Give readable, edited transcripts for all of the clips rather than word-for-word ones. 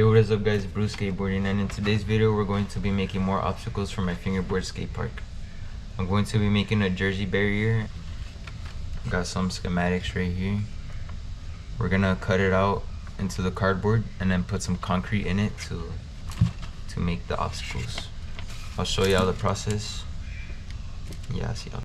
Hey, what is up guys, Blue Skateboarding, and in today's video we're going to be making more obstacles for my fingerboard skate park. I'm going to be making a jersey barrier. Got some schematics right here. We're gonna cut it out into the cardboard and then put some concrete in it to make the obstacles. I'll show you all the process. Yeah, see y'all.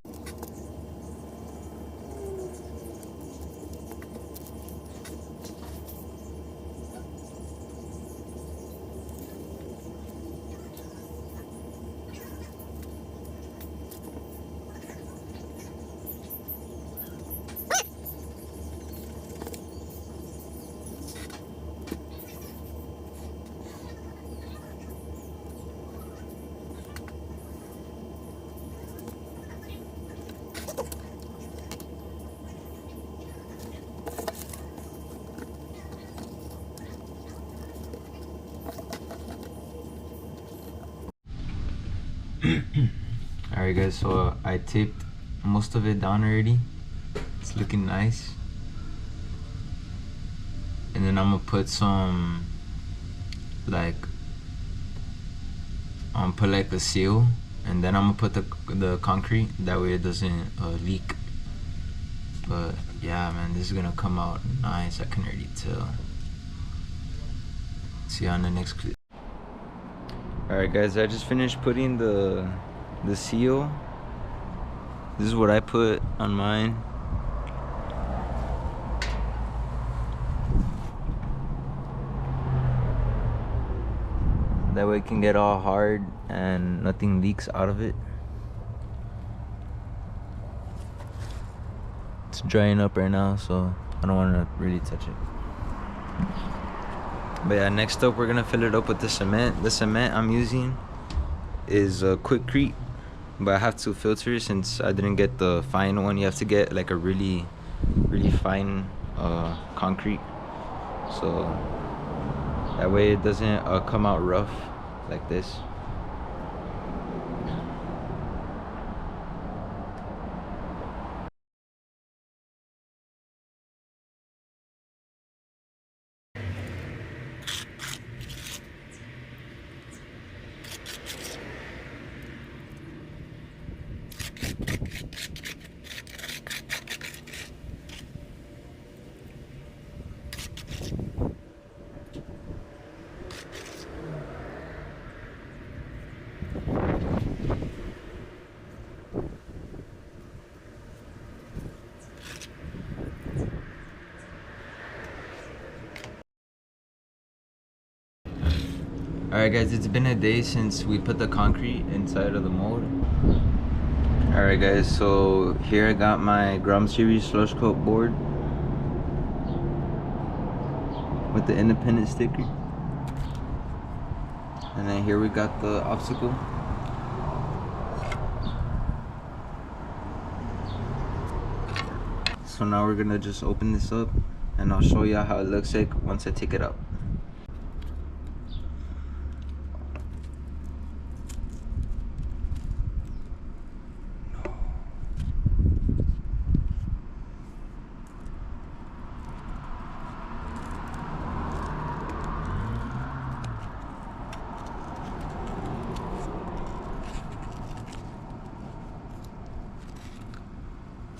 Alright guys, so I taped most of it down already. It's looking nice. And then I'm gonna put some put like a seal, and then I'm gonna put the concrete, that way it doesn't leak. But yeah man, this is gonna come out nice, I can already tell. See you on the next clip. Alright guys, I just finished putting the seal. This is what I put on mine. That way it can get all hard and nothing leaks out of it. It's drying up right now, so I don't want to really touch it. But yeah, next up we're gonna fill it up with the cement. The cement I'm using is Quickcrete, but I have to filter since I didn't get the fine one. You have to get like a really fine concrete, so that way it doesn't come out rough like this. Alright guys, it's been a day since we put the concrete inside of the mold. Alright guys, so here I got my Grom Series slush coat board with the independent sticker. And then here we got the obstacle. So now we're gonna just open this up and I'll show you how it looks like once I take it out.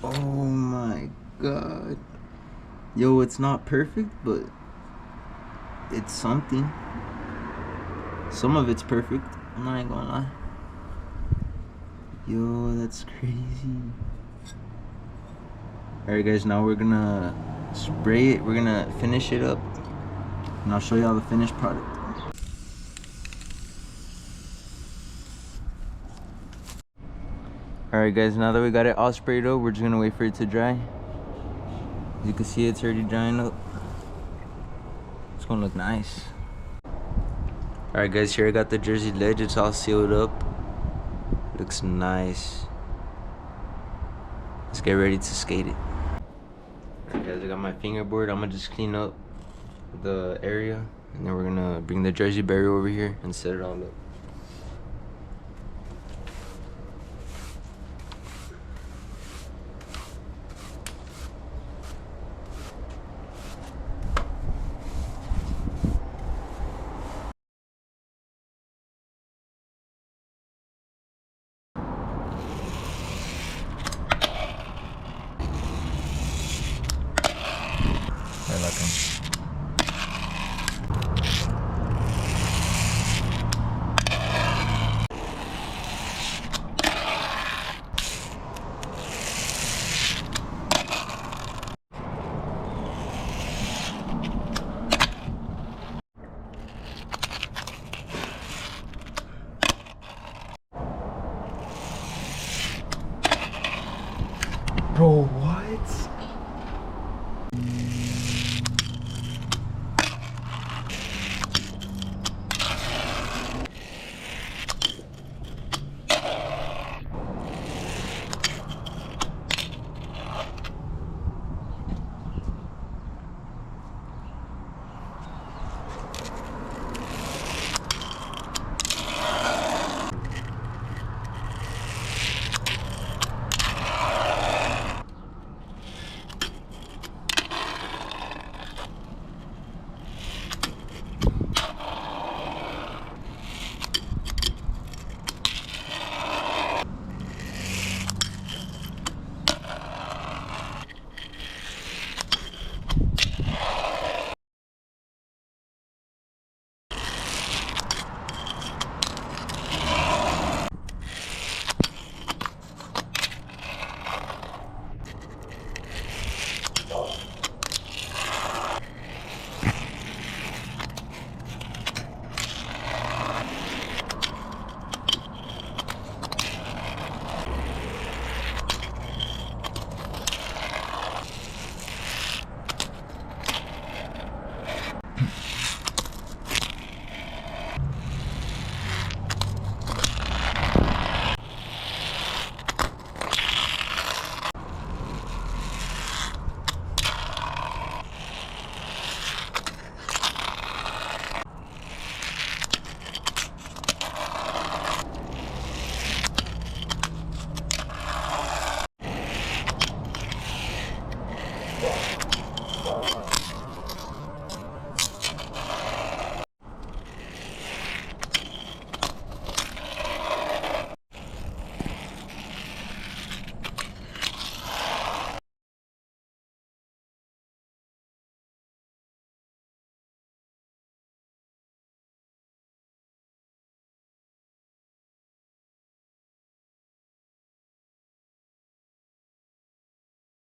Oh my god. Yo, it's not perfect, but it's something. Some of it's perfect, I'm not even gonna lie. Yo, that's crazy. Alright guys, now we're gonna spray it, we're gonna finish it up, and I'll show you all the finished product. Alright guys, now that we got it all sprayed up, we're just gonna wait for it to dry. As you can see, it's already drying up. It's gonna look nice. Alright guys, here I got the jersey ledge, it's all sealed up. Looks nice. Let's get ready to skate it. Alright guys, I got my fingerboard. I'm gonna just clean up the area, and then we're gonna bring the jersey barrier over here and set it all up.